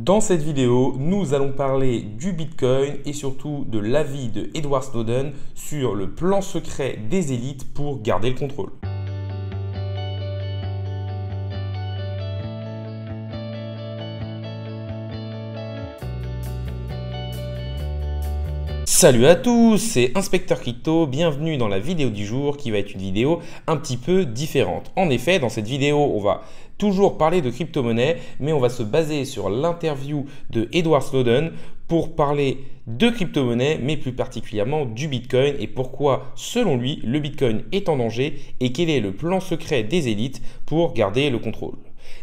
Dans cette vidéo, nous allons parler du Bitcoin et surtout de l'avis de Edward Snowden sur le plan secret des élites pour garder le contrôle. Salut à tous, c'est Inspecteur Crypto, bienvenue dans la vidéo du jour qui va être une vidéo un petit peu différente. En effet, dans cette vidéo, on va toujours parler de crypto-monnaie, mais on va se baser sur l'interview de Edward Snowden pour parler de crypto-monnaie, mais plus particulièrement du Bitcoin et pourquoi, selon lui, le Bitcoin est en danger et quel est le plan secret des élites pour garder le contrôle.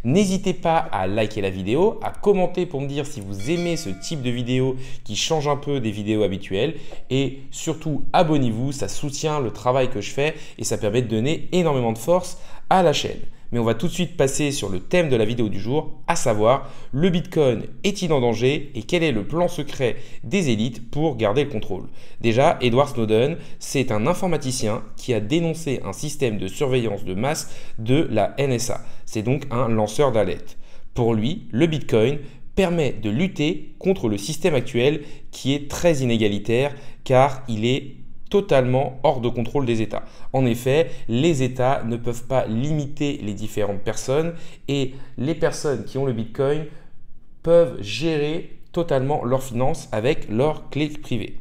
N'hésitez pas à liker la vidéo, à commenter pour me dire si vous aimez ce type de vidéo qui change un peu des vidéos habituelles et surtout abonnez-vous, ça soutient le travail que je fais et ça permet de donner énormément de force à la chaîne. Mais on va tout de suite passer sur le thème de la vidéo du jour, à savoir le Bitcoin est-il en danger et quel est le plan secret des élites pour garder le contrôle. Déjà, Edward Snowden, c'est un informaticien qui a dénoncé un système de surveillance de masse de la NSA. C'est donc un lanceur d'alerte. Pour lui, le Bitcoin permet de lutter contre le système actuel qui est très inégalitaire car il est totalement hors de contrôle des États. En effet, les États ne peuvent pas limiter les différentes personnes et les personnes qui ont le Bitcoin peuvent gérer totalement leurs finances avec leurs clés privées.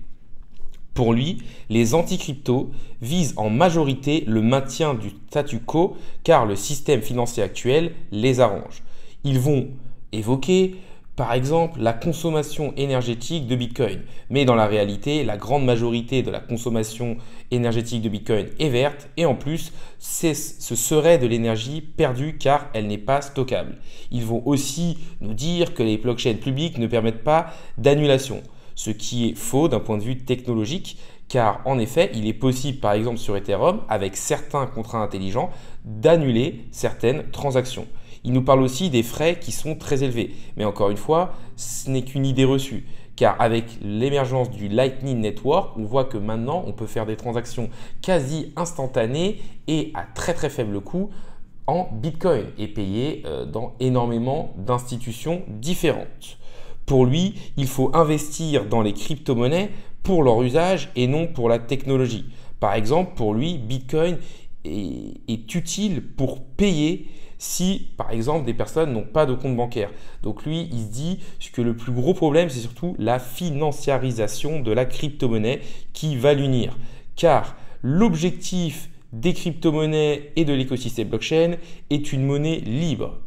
Pour lui, les anti-crypto visent en majorité le maintien du statu quo car le système financier actuel les arrange. Ils vont évoquer par exemple la consommation énergétique de Bitcoin. Mais dans la réalité, la grande majorité de la consommation énergétique de Bitcoin est verte et en plus, ce serait de l'énergie perdue car elle n'est pas stockable. Ils vont aussi nous dire que les blockchains publiques ne permettent pas d'annulation, ce qui est faux d'un point de vue technologique car en effet, il est possible par exemple sur Ethereum, avec certains contrats intelligents, d'annuler certaines transactions. Il nous parle aussi des frais qui sont très élevés. Mais encore une fois, ce n'est qu'une idée reçue. Car avec l'émergence du Lightning Network, on voit que maintenant, on peut faire des transactions quasi instantanées et à très très faible coût en Bitcoin et payer dans énormément d'institutions différentes. Pour lui, il faut investir dans les crypto-monnaies pour leur usage et non pour la technologie. Par exemple, pour lui, Bitcoin est utile pour payer si, par exemple, des personnes n'ont pas de compte bancaire. Donc lui, il se dit que le plus gros problème, c'est surtout la financiarisation de la crypto-monnaie qui va l'unir. Car l'objectif des crypto-monnaies et de l'écosystème blockchain est une monnaie libre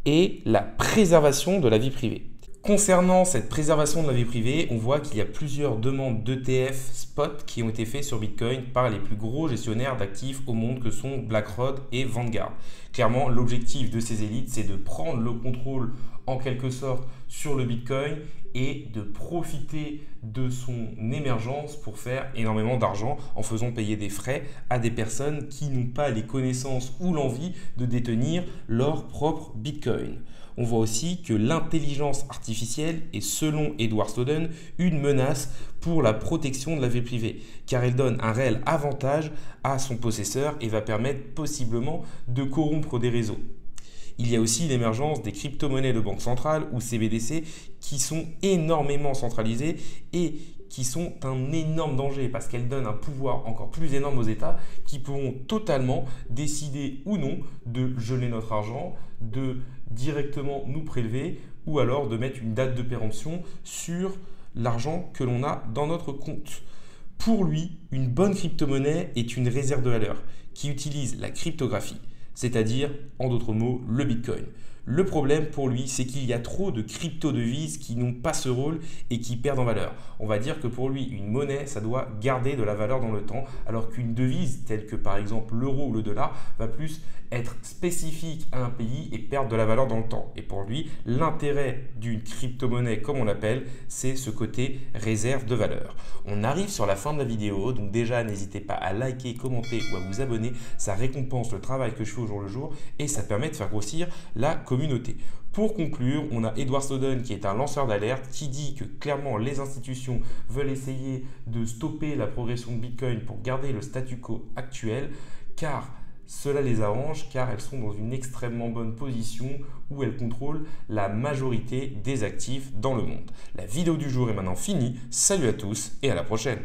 et la préservation de la vie privée. Concernant cette préservation de la vie privée, on voit qu'il y a plusieurs demandes d'ETF spot qui ont été faites sur Bitcoin par les plus gros gestionnaires d'actifs au monde que sont BlackRock et Vanguard. Clairement, l'objectif de ces élites, c'est de prendre le contrôle en quelque sorte sur le Bitcoin et de profiter de son émergence pour faire énormément d'argent en faisant payer des frais à des personnes qui n'ont pas les connaissances ou l'envie de détenir leur propre Bitcoin. On voit aussi que l'intelligence artificielle est, selon Edward Snowden, une menace pour la protection de la vie privée, car elle donne un réel avantage à son possesseur et va permettre possiblement de corrompre des réseaux. Il y a aussi l'émergence des crypto-monnaies de banque centrale ou CBDC qui sont énormément centralisées et qui sont un énorme danger parce qu'elles donnent un pouvoir encore plus énorme aux États qui pourront totalement décider ou non de geler notre argent, de directement nous prélever ou alors de mettre une date de péremption sur l'argent que l'on a dans notre compte. Pour lui, une bonne crypto-monnaie est une réserve de valeur qui utilise la cryptographie, c'est-à-dire, en d'autres mots, le Bitcoin. Le problème pour lui, c'est qu'il y a trop de crypto-devises qui n'ont pas ce rôle et qui perdent en valeur. On va dire que pour lui, une monnaie, ça doit garder de la valeur dans le temps, alors qu'une devise, telle que par exemple l'euro ou le dollar, va plus être spécifique à un pays et perdre de la valeur dans le temps. Et pour lui, l'intérêt d'une crypto-monnaie, comme on l'appelle, c'est ce côté réserve de valeur. On arrive sur la fin de la vidéo, donc déjà, n'hésitez pas à liker, commenter ou à vous abonner. Ça récompense le travail que je fais au jour le jour et ça permet de faire grossir la communauté. Pour conclure, on a Edward Snowden qui est un lanceur d'alerte qui dit que clairement les institutions veulent essayer de stopper la progression de Bitcoin pour garder le statu quo actuel car cela les arrange car elles sont dans une extrêmement bonne position où elles contrôlent la majorité des actifs dans le monde. La vidéo du jour est maintenant finie. Salut à tous et à la prochaine.